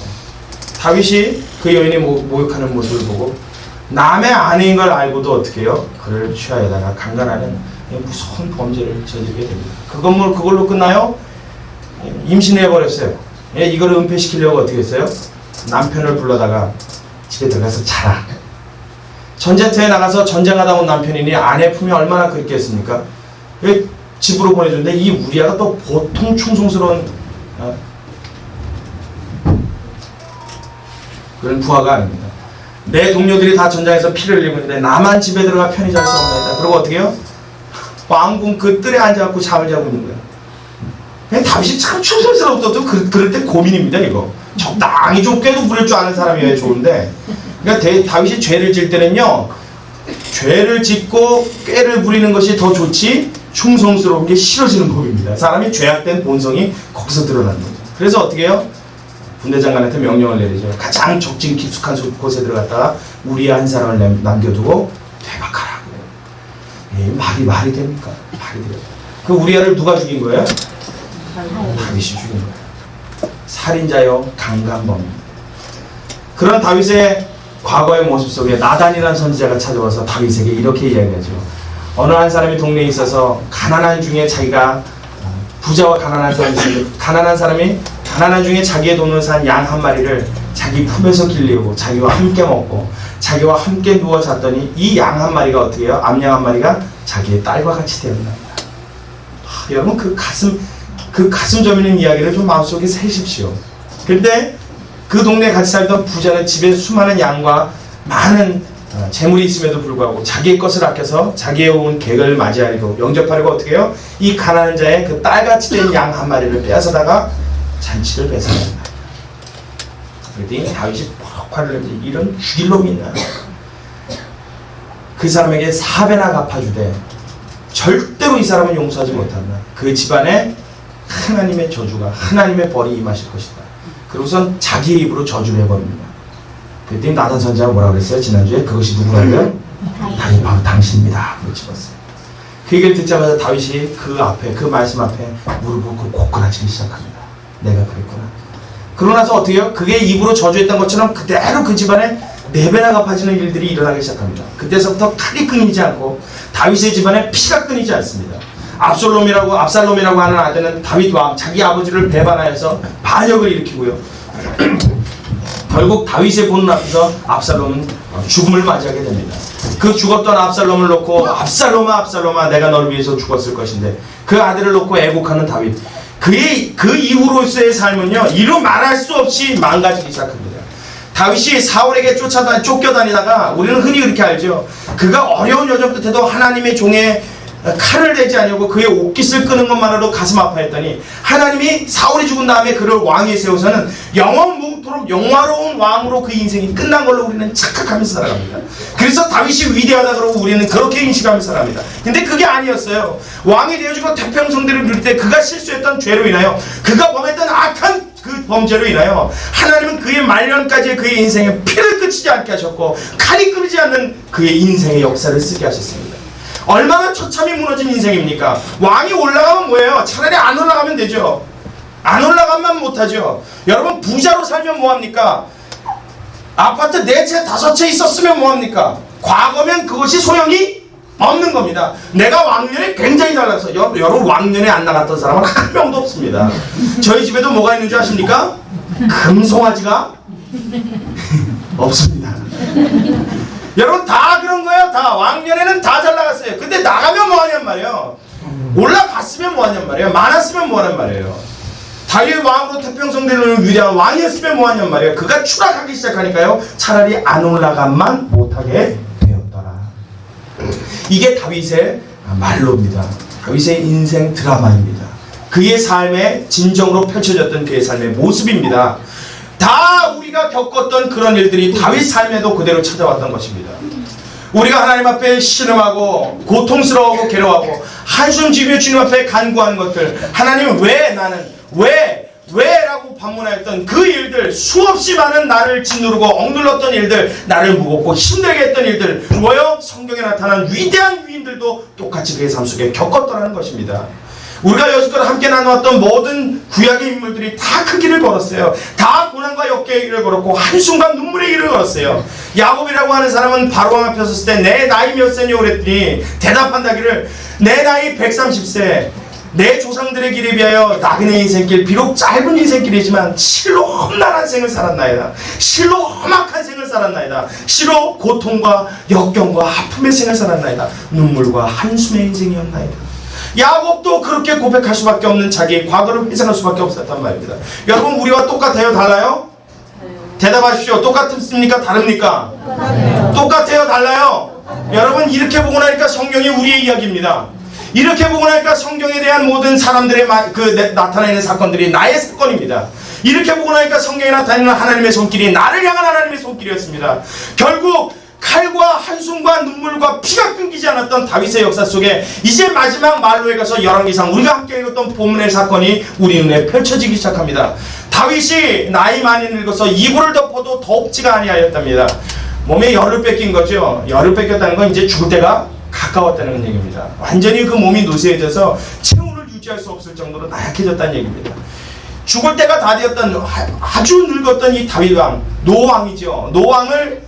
다윗이 그 여인이 모욕하는 모습을 보고 남의 아내인 걸 알고도 어떻게 해요? 그를 취하에다가 강간하는 무서운 범죄를 저지르게 됩니다. 그걸로 끝나요? 임신해버렸어요. 이걸 은폐시키려고 어떻게 했어요? 남편을 불러다가 집에 들어가서 자라. 전쟁터에 나가서 전쟁하다 온 남편이니 아내 품에 얼마나 그립겠습니까? 집으로 보내줬는데 이 우리아가 또 보통 충성스러운 그런 부하가 아닙니다. 내 동료들이 다 전장에서 피를 흘리고 있는데 나만 집에 들어가 편히 잘 수 없나이다. 그리고 어떻게 해요? 왕궁 그 뜰에 앉아갖고 잠을 자고 있는 거예요. 그냥 다윗이 참 충성스러웠어도 그럴 때 고민입니다. 이거 적당히 좀 꾀도 부릴 줄 아는 사람이어야 좋은데, 그러니까 다윗이 죄를 질 때는요, 죄를 짓고 꾀를 부리는 것이 더 좋지 충성스러운 게 싫어지는 법입니다. 사람이 죄악된 본성이 거기서 드러나는 거죠. 그래서 어떻게 해요? 군대 장관한테 명령을 내리죠. 가장 적진 깊숙한 곳에 들어갔다가 우리아 한 사람을 남겨두고 퇴각하라 그래요. 말이 됩니까? 말이 돼요. 그 우리아를 누가 죽인 거예요? 다윗이 죽인 거예요. 살인자요, 강간범입니다. 그런 다윗의 과거의 모습 속에 나단이라는 선지자가 찾아와서 다윗에게 이렇게 이야기하죠. 어느 한 사람이 동네에 있어서 가난한 중에 자기가 부자와 가난한 사람이 있는데, 가난한 사람이 가난한 중에 자기의 돈을 산 양 한 마리를 자기 품에서 길리우고 자기와 함께 먹고 자기와 함께 누워 잤더니 이 양 한 마리가 어떻게 해요? 암양 한 마리가 자기의 딸과 같이 되었답니다. 여러분 그 가슴 저미는 이야기를 좀 마음속에 새십시오. 근데 그 동네에 같이 살던 부자는 집에 수많은 양과 많은 재물이 있음에도 불구하고 자기의 것을 아껴서 자기의 온 객을 맞이하려고 영접하려고 어떻게 해요? 이 가난한 자의 그 딸같이 된 양 한 마리를 빼앗아다가 잔치를 뺏어낸다. 그랬더니 다윗이 퍽 화를 내지, 이런 죽일 놈이 있나? 그 사람에게 4배나 갚아주되 절대로 이 사람은 용서하지 못한다. 그 집안에 하나님의 저주가, 하나님의 벌이 임하실 것이다. 그리고선 자기의 입으로 저주를 해버립니다. 그랬더니 나단 선지자가 뭐라고 그랬어요? 지난주에 그것이 누구라고요? 다윗, 바로 당신입니다. 그걸 집었어요. 그 얘기를 듣자마자 다윗이 그 앞에, 그 말씀 앞에 무릎을 꿇고 고꾸라치기 시작합니다. 내가 그랬구나. 그러고 나서 어떻게 해요? 그게 입으로 저주했던 것처럼 그대로 그 집안에 4배나 갚아지는 일들이 일어나기 시작합니다. 그때서부터 칼이 끊이지 않고 다윗의 집안에 피가 끊이지 않습니다. 압살롬이라고 하는 아들은 다윗 왕, 자기 아버지를 배반하여서 반역을 일으키고요. 결국 다윗의 보는 앞에서 압살롬은 죽음을 맞이하게 됩니다. 그 죽었던 압살롬을 놓고 압살롬아 내가 너를 위해서 죽었을 것인데 그 아들을 놓고 애곡하는 다윗. 그 이후로서의 삶은요, 이루 말할 수 없이 망가지기 시작합니다. 다윗이 사울에게 쫓겨다니다가 우리는 흔히 그렇게 알죠. 그가 어려운 여정 끝에도 하나님의 종에 칼을 대지 아니하고 그의 옷깃을 끄는 것만으로도 가슴 아파했더니 하나님이 사울이 죽은 다음에 그를 왕위에 세우서는 영원 무토록 영화로운 왕으로 그 인생이 끝난 걸로 우리는 착각하면서 살아갑니다. 그래서 다윗이 위대하다 그러고 우리는 그렇게 인식하면서 살아갑니다. 근데 그게 아니었어요. 왕이 되어주고 태평성대를 누릴 때 그가 실수했던 죄로 인하여, 그가 범했던 악한 그 범죄로 인하여 하나님은 그의 말년까지의 그의 인생에 피를 끊지 않게 하셨고 칼이 끊이지 않는 그의 인생의 역사를 쓰게 하셨습니다. 얼마나 처참히 무너진 인생입니까? 왕이 올라가면 뭐예요? 차라리 안 올라가면 되죠. 안 올라가면 못하죠. 여러분 부자로 살면 뭐합니까? 아파트 4채 5채 있었으면 뭐합니까? 과거면 그것이 소용이 없는 겁니다. 내가 왕년에 굉장히 잘 나가서 여러분 왕년에 안 나갔던 사람은 한 명도 없습니다. 저희 집에도 뭐가 있는 줄 아십니까? 금송아지가 없습니다. 여러분 다 그런 거예요. 다 왕년에는 다 잘 나갔어요. 근데 나가면 뭐하냔 말이에요. 올라갔으면 뭐하냔 말이에요. 많았으면 뭐하냔 말이에요. 다윗 왕으로 태평성대를 위대한 왕이었으면 뭐하냔 말이에요. 그가 추락하기 시작하니까요, 차라리 안 올라가만 못하게 되었더라. 이게 다윗의 말로입니다. 다윗의 인생 드라마입니다. 그의 삶에 진정으로 펼쳐졌던 그의 삶의 모습입니다. 다 우리가 겪었던 그런 일들이 다윗 삶에도 그대로 찾아왔던 것입니다. 우리가 하나님 앞에 신음하고 고통스러워하고 괴로워하고 한숨 지으며 주님 앞에 간구하는 것들, 하나님 왜 나는 왜라고 반문하였던 그 일들, 수없이 많은 나를 짓누르고 억눌렀던 일들, 나를 무겁고 힘들게 했던 일들, 뭐요? 성경에 나타난 위대한 위인들도 똑같이 그의 삶 속에 겪었더라는 것입니다. 우리가 여지껏 함께 나누었던 모든 구약의 인물들이 다 그 길을 걸었어요. 다 고난과 역경의 길을 걸었고 한순간 눈물의 길을 걸었어요. 야곱이라고 하는 사람은 바로왕 앞에 섰을 때 내 나이 몇 세냐 그랬더니 대답한다기를 내 나이 130세 내 조상들의 길에 비하여 나그네 인생길 비록 짧은 인생길이지만 실로 험난한 생을 살았나이다. 실로 험악한 생을 살았나이다. 실로 고통과 역경과 아픔의 생을 살았나이다. 눈물과 한숨의 인생이었나이다. 야곱도 그렇게 고백할 수밖에 없는 자기의 과거를 회상할 수밖에 없었단 말입니다. 여러분 우리와 똑같아요? 달라요? 대답하십시오. 똑같습니까? 다릅니까? 똑같아요? 달라요? 여러분 이렇게 보고 나니까 성경이 우리의 이야기입니다. 이렇게 보고 나니까 성경에 대한 모든 사람들의 나타내는 사건들이 나의 사건입니다. 이렇게 보고 나니까 성경에 나타내는 하나님의 손길이 나를 향한 하나님의 손길이었습니다. 결국 칼과 한숨과 눈물과 피가 끊기지 않았던 다윗의 역사 속에 이제 마지막 말로에 가서 열왕기상 우리가 함께 읽었던 본문의 사건이 우리 눈에 펼쳐지기 시작합니다. 다윗이 나이 많이 늙어서 이불을 덮어도 덥지가 아니하였답니다. 몸에 열을 뺏긴 거죠. 열을 뺏겼다는 건 이제 죽을 때가 가까웠다는 얘기입니다. 완전히 그 몸이 노쇠해져서 체온을 유지할 수 없을 정도로 나약해졌다는 얘기입니다. 죽을 때가 다 되었던 아주 늙었던 이 다윗왕, 노왕이죠. 노왕을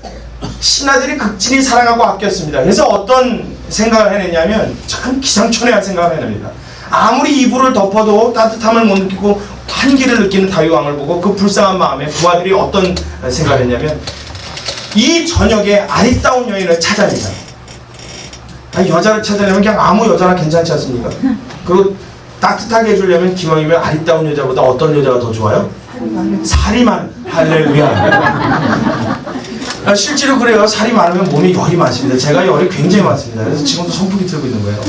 신하들이 극진히 사랑하고 아꼈습니다. 그래서 어떤 생각을 해냈냐면 참 기상천외한 생각을 해냅니다. 아무리 이불을 덮어도 따뜻함을 못 느끼고 한기를 느끼는 다윗왕을 보고 그 불쌍한 마음에 부하들이 어떤 생각을 했냐면 이 저녁에 아리따운 여인을 찾아내자. 여자를 찾아내면 그냥 아무 여자나 괜찮지 않습니까? 그리고 따뜻하게 해주려면 기왕이면 아리따운 여자보다 어떤 여자가 더 좋아요? 살이 많은 할렐루야. 실제로 그래요. 살이 많으면 몸에 열이 많습니다. 제가 열이 굉장히 많습니다. 그래서 지금도 선풍기 틀고 있는 거예요.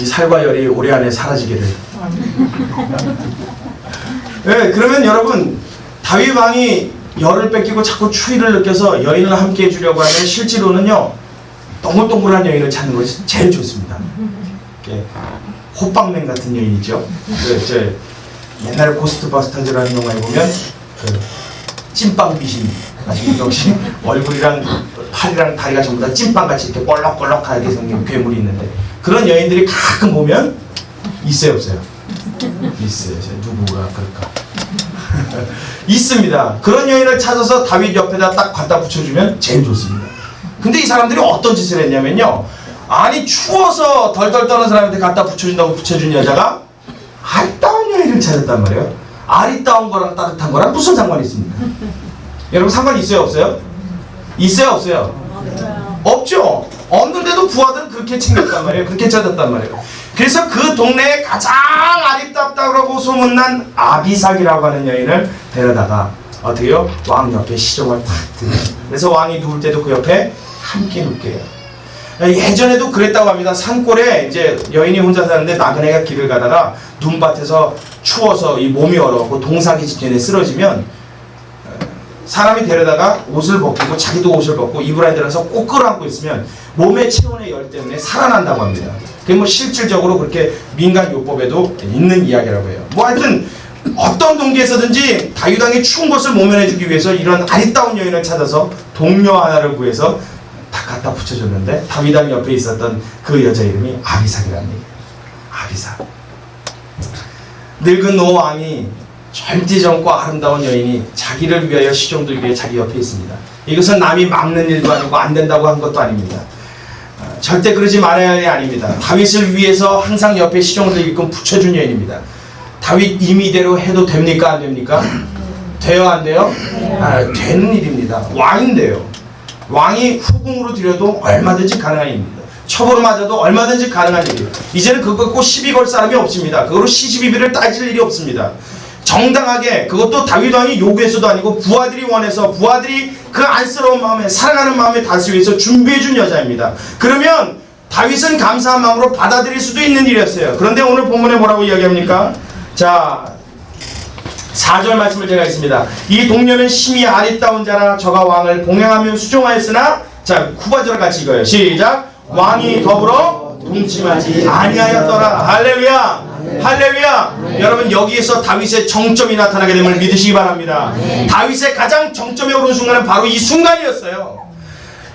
이 살과 열이 올해 안에 사라지기를. 네, 그러면 여러분 다윗 왕이 열을 뺏기고 자꾸 추위를 느껴서 여인을 함께 해주려고 하면 실제로는요 동글동글한 여인을 찾는 것이 제일 좋습니다. 호빵맨 같은 여인이죠. 옛날에 고스트바스터즈라는 영화에 보면 찐빵 귀신 역시 얼굴이랑 팔이랑 다리가 전부 다 찐빵같이 이렇게 꼴럭꼴럭하게 생긴 괴물이 있는데 그런 여인들이 가끔 보면 있어요 없어요? 있어요. 누구가 그럴까? 있습니다. 그런 여인을 찾아서 다윗 옆에다 딱 갖다 붙여주면 제일 좋습니다. 근데 이 사람들이 어떤 짓을 했냐면요 아니 추워서 덜덜 떠는 사람한테 갖다 붙여준다고 붙여준 여자가 아리따운 여인을 찾았단 말이에요. 아리따운 거랑 따뜻한 거랑 무슨 상관이 있습니까? 여러분 상관이 있어요 없어요? 있어요 없어요? 없죠. 없는데도 부하들은 그렇게 챙겼단 말이에요. 그렇게 찾았단 말이에요. 그래서 그 동네에 가장 아리따다고 소문난 아비삭이라고 하는 여인을 데려다가 어떻게요? 왕 옆에 시종을 탁 드는. 그래서 왕이 누울 때도 그 옆에 함께 눕게요. 예전에도 그랬다고 합니다. 산골에 이제 여인이 혼자 사는데 나그네가 길을 가다가 눈밭에서 추워서 이 몸이 얼어갖고 동사기 직전에 쓰러지면 사람이 데려다가 옷을 벗기고 자기도 옷을 벗고 이불 안에 들어서 꼭 끌어안고 있으면 몸의 체온의 열 때문에 살아난다고 합니다. 그게 뭐 실질적으로 그렇게 민간 요법에도 있는 이야기라고 해요. 뭐 하여튼 어떤 동기에서든지 다윗 왕이 추운 것을 모면해주기 위해서 이런 아리따운 여인을 찾아서 동료 하나를 구해서 다 갖다 붙여줬는데 다윗 왕 옆에 있었던 그 여자 이름이 아비삭이라는 얘기예요. 아비삭. 늙은 노 왕이 젊고 아름다운 여인이 자기를 위하여 시종들기 위해 자기 옆에 있습니다. 이것은 남이 막는 일도 아니고 안 된다고 한 것도 아닙니다. 절대 그러지 말아야 할 일이 아닙니다. 다윗을 위해서 항상 옆에 시종을 들게끔 붙여준 여인입니다. 다윗 임의대로 해도 됩니까? 안 됩니까? 돼요? 안 돼요? 되는 일입니다. 왕인데요. 왕이 후궁으로 들여도 얼마든지 가능한 일입니다. 첩으로 맞아도 얼마든지 가능한 일이에요. 이제는 그거 갖고 시비 걸 사람이 없습니다. 그거로 시시비비를 따질 일이 없습니다. 정당하게 그것도 다윗 왕이 요구해서도 아니고 부하들이 원해서 부하들이 그 안쓰러운 마음에 사랑하는 마음에 닿기 위해서 준비해준 여자입니다. 그러면 다윗은 감사한 마음으로 받아들일 수도 있는 일이었어요. 그런데 오늘 본문에 뭐라고 이야기합니까? 자 4절 말씀을 제가 있습니다. 이 동료는 심히 아리따운 자라 저가 왕을 봉행하며 수종하였으나 자 후반절을 같이 읽어요. 시작. 왕이 더불어 동침하지 아니하였더라. 할렐루야. 할렐루야. 여러분 여기에서 다윗의 정점이 나타나게 됨을 믿으시기 바랍니다. 다윗의 가장 정점에 오른 순간은 바로 이 순간이었어요.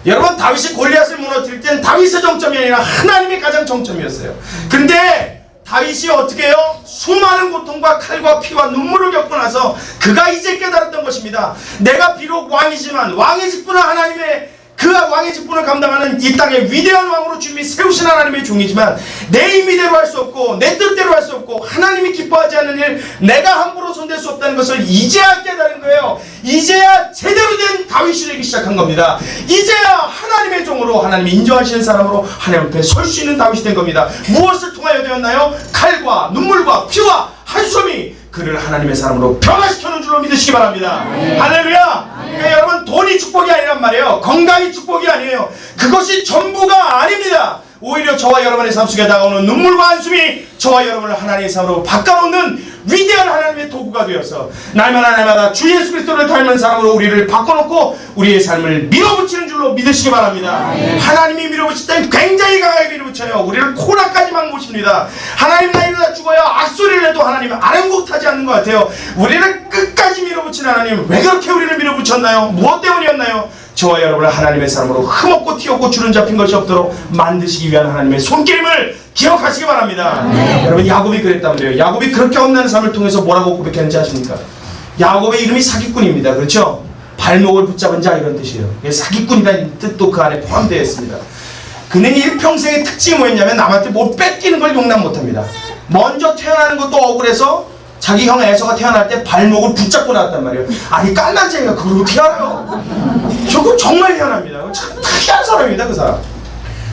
여러분, 다윗이 골리앗을 무너뜨릴 땐 다윗의 정점이 아니라 하나님이 가장 정점이었어요. 근데 다윗이 어떻게 해요? 수많은 고통과 칼과 피와 눈물을 겪고 나서 그가 이제 깨달았던 것입니다. 내가 비록 왕이지만 왕의 직분은 하나님의, 그 왕의 직분을 감당하는 이 땅의 위대한 왕으로 주님이 세우신 하나님의 종이지만 내 임의대로 할 수 없고 내 뜻대로 할 수 없고 하나님이 기뻐하지 않는 일 내가 함부로 손댈 수 없다는 것을 이제야 깨달은 거예요. 이제야 제대로 된 다윗이 되기 시작한 겁니다. 이제야 하나님의 종으로, 하나님이 인정하시는 사람으로 하나님 앞에 설 수 있는 다윗이 된 겁니다. 무엇을 통하여 되었나요? 칼과 눈물과 피와 한숨이 그를 하나님의 사람으로 변화시켜놓은 줄로 믿으시기 바랍니다. 할렐루야. 그러니까 여러분, 돈이 축복이 아니란 말이에요. 건강이 축복이 아니에요. 그것이 전부가 아닙니다. 오히려 저와 여러분의 삶 속에 다가오는 눈물과 한숨이 저와 여러분을 하나님의 삶으로 바꿔놓는 위대한 하나님의 도구가 되어서 날마다 주 예수 그리스도를 닮은 사람으로 우리를 바꿔놓고 우리의 삶을 밀어붙이는 줄로 믿으시기 바랍니다. 하나님이 밀어붙일 땐 굉장히 강하게 밀어붙여요. 우리를 코나까지 막 모십니다. 하나님, 나 이러다 죽어요. 악소리를 해도 하나님은 아랑곳하지 않는 것 같아요. 우리를 끝까지 밀어붙이는 하나님, 왜 그렇게 우리를 밀어붙였나요? 무엇 때문이었나요? 저와 여러분을 하나님의 사람으로 흠없고 티없고 주름 잡힌 것이 없도록 만드시기 위한 하나님의 손길임을 기억하시기 바랍니다. 여러분, 야곱이 그랬단 말이에요. 야곱이 그렇게 험난한 삶을 통해서 뭐라고 고백했는지 아십니까? 야곱의 이름이 사기꾼입니다. 그렇죠? 발목을 붙잡은 자, 이런 뜻이에요. 사기꾼이라는 뜻도 그 안에 포함되어 있습니다. 그는 일평생의 특징이 뭐였냐면 남한테 못 뺏기는 걸 용납 못합니다. 먼저 태어나는 것도 억울해서 자기 형 에서가 태어날 때 발목을 붙잡고 나왔단 말이에요. 아니, 깔난쟁이가 그걸 어떻게 알아요? 저거 정말 희한합니다. 참 특이한 사람입니다, 그 사람.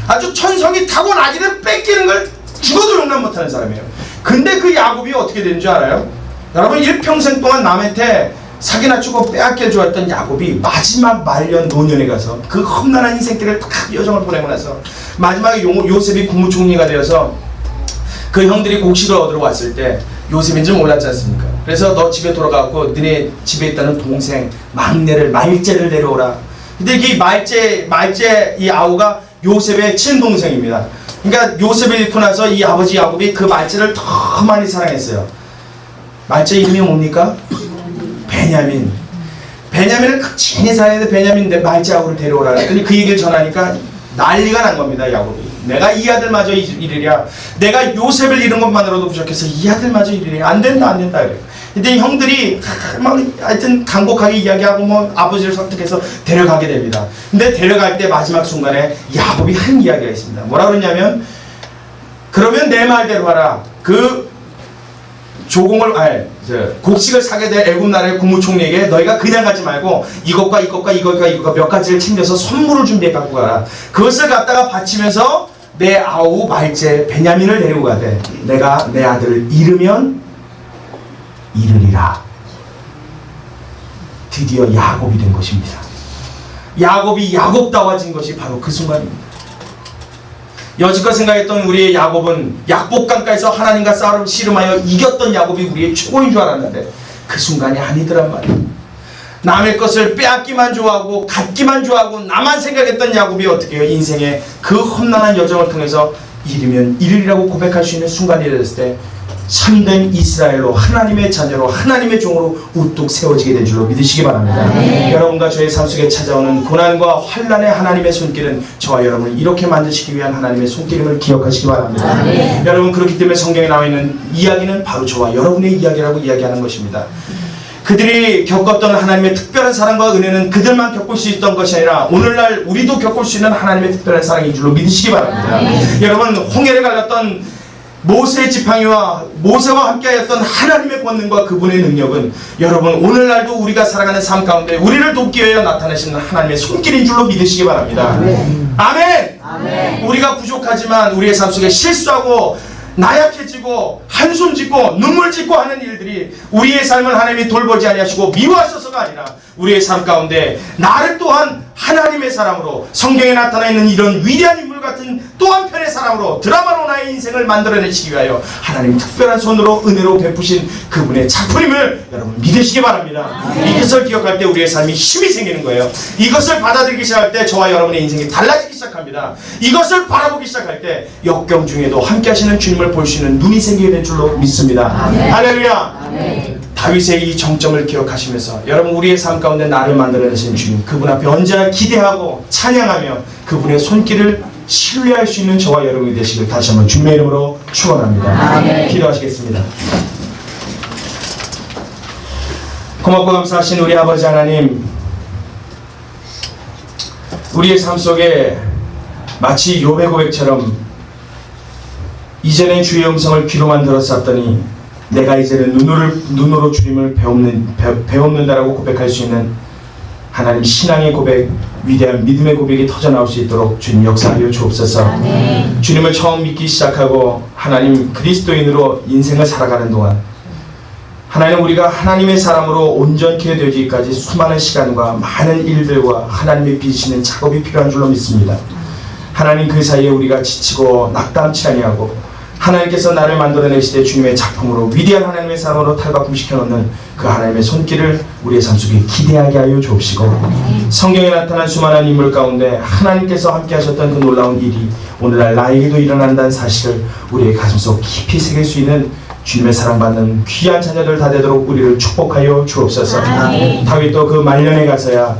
아주 천성이 타고나기를 뺏기는 걸 죽어도 용납 못하는 사람이에요. 근데 그 야곱이 어떻게 되는 줄 알아요? 여러분, 일평생 동안 남한테 사기나 치고 빼앗겨 주었던 야곱이 마지막 말년 노년에 가서 그 험난한 인생길을 딱 여정을 보내고 나서 마지막에 요셉이 국무총리가 되어서 그 형들이 곡식을 얻으러 왔을 때 요셉인 줄 몰랐지 않습니까? 그래서 너 집에 돌아가고 너네 집에 있다는 동생 막내를, 말제를 데려오라. 근데 이 말제 이 아우가 요셉의 친동생입니다. 그러니까 요셉을 잃고 나서 이 아버지 야곱이 그 말제를 더 많이 사랑했어요. 말제 이름이 뭡니까? 베냐민. 베냐민을 극진히 사랑했는데 베냐민 말제 아우를 데려오라 그랬더니 그 얘기를 전하니까 난리가 난 겁니다. 야곱이. 내가 이 아들마저 이르랴. 내가 요셉을 잃은 것만으로도 부족해서 이 아들마저 이르랴. 안 된다 그래요. 근데 형들이 막 하여튼 간곡하게 이야기하고 뭐 아버지를 설득해서 데려가게 됩니다. 근데 데려갈 때 마지막 순간에 야곱이 한 이야기가 있습니다. 뭐라 그러냐면, 그러면 내 말대로 하라. 그 곡식을 사게 될 애굽 나라의 국무총리에게 너희가 그냥 가지 말고 이것과 몇 가지를 챙겨서 선물을 준비해 갖고 가라. 그것을 갖다가 바치면서 내 아우 말제 베냐민을 데리고 가되 내가 내 아들을 잃으면 잃으리라. 드디어 야곱이 된 것입니다. 야곱이 야곱다워진 것이 바로 그 순간입니다. 여지껏 생각했던 우리의 야곱은 약복강가에서 하나님과 싸움을 씨름하여 이겼던 야곱이 우리의 최고인 줄 알았는데 그 순간이 아니더란 말이에요. 남의 것을 빼앗기만 좋아하고 갖기만 좋아하고 나만 생각했던 야곱이 어떻게 해요? 인생의 그 험난한 여정을 통해서 잃으면 잃으리라고 고백할 수 있는 순간이 됐을 때 참된 이스라엘로, 하나님의 자녀로, 하나님의 종으로 우뚝 세워지게 된 줄로 믿으시기 바랍니다. 여러분과 저의 삶 속에 찾아오는 고난과 환난의 하나님의 손길은 저와 여러분을 이렇게 만드시기 위한 하나님의 손길임을 기억하시기 바랍니다. 여러분, 그렇기 때문에 성경에 나와 있는 이야기는 바로 저와 여러분의 이야기라고 이야기하는 것입니다. 그들이 겪었던 하나님의 특별한 사랑과 은혜는 그들만 겪을 수 있던 것이 아니라 오늘날 우리도 겪을 수 있는 하나님의 특별한 사랑인 줄로 믿으시기 바랍니다. 여러분, 홍해를 갈랐던 모세의 지팡이와 모세와 함께하였던 하나님의 권능과 그분의 능력은 여러분 오늘날도 우리가 살아가는 삶 가운데 우리를 돕기 위해 나타내시는 하나님의 손길인 줄로 믿으시기 바랍니다. 아멘. 아멘. 우리가 부족하지만 우리의 삶 속에 실수하고 나약해지고 한숨 짓고 눈물 짓고 하는 일들이 우리의 삶을 하나님이 돌보지 아니하시고 미워하셔서가 아니라 우리의 삶 가운데 나를 또한 하나님의 사람으로, 성경에 나타나 있는 이런 위대한 인물 같은 또 한편의 사람으로, 드라마로 나의 인생을 만들어내시기 위하여 하나님 특별한 손으로 은혜로 베푸신 그분의 작품임을 여러분 믿으시기 바랍니다. 이것을 기억할 때 우리의 삶이 힘이 생기는 거예요. 이것을 받아들이기 시작할 때 저와 여러분의 인생이 달라지기 시작합니다. 이것을 바라보기 시작할 때 역경 중에도 함께 하시는 주님을 볼 수 있는 눈이 생기게 될 줄로 믿습니다. 할렐루야. 다윗의 이 정점을 기억하시면서 여러분 우리의 삶 가운데 나를 만들어내신 주님 그분 앞에 언제나 기대하고 찬양하며 그분의 손길을 신뢰할 수 있는 저와 여러분이 되시길 다시 한번 주님의 이름으로 축원합니다. 기도하시겠습니다. 고맙고 감사하신 우리 아버지 하나님, 우리의 삶 속에 마치 욥의 고백처럼 이전엔 주의 음성을 귀로만 들었었더니 내가 이제는 눈으로 주님을 배웠는다라고 고백할 수 있는 하나님 신앙의 고백, 위대한 믿음의 고백이 터져나올 수 있도록 주님 역사하여 주옵소서. 주님을 처음 믿기 시작하고 하나님 그리스도인으로 인생을 살아가는 동안 하나님 우리가 하나님의 사람으로 온전케 되기까지 수많은 시간과 많은 일들과 하나님의 빚으시는 작업이 필요한 줄로 믿습니다. 하나님 그 사이에 우리가 지치고 낙담치 아니하고 하나님께서 나를 만들어내시되 주님의 작품으로 위대한 하나님의 사람으로 탈바꿈시켜 놓는 그 하나님의 손길을 우리의 삶 속에 기대하게 하여 주옵시고 성경에 나타난 수많은 인물 가운데 하나님께서 함께 하셨던 그 놀라운 일이 오늘날 나에게도 일어난다는 사실을 우리의 가슴속 깊이 새길 수 있는 주님의 사랑받는 귀한 자녀들 다 되도록 우리를 축복하여 주옵소서. 다윗도 그 말년에 가서야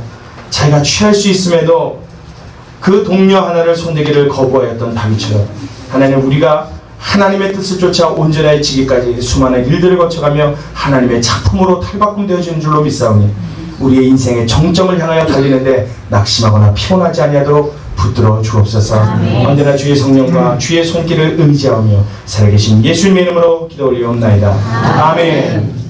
자기가 취할 수 있음에도 그 동료 하나를 손대기를 거부하였던 다윗처럼 하나님 우리가 하나님의 뜻을 쫓아 온전해지기까지 수많은 일들을 거쳐가며 하나님의 작품으로 탈바꿈되어지는 줄로 믿사오니 우리의 인생의 정점을 향하여 달리는데 낙심하거나 피곤하지 아니하도록 붙들어 주옵소서. 언제나 주의 성령과 주의 손길을 의지하며 살아계신 예수님의 이름으로 기도 올리옵나이다. 아멘.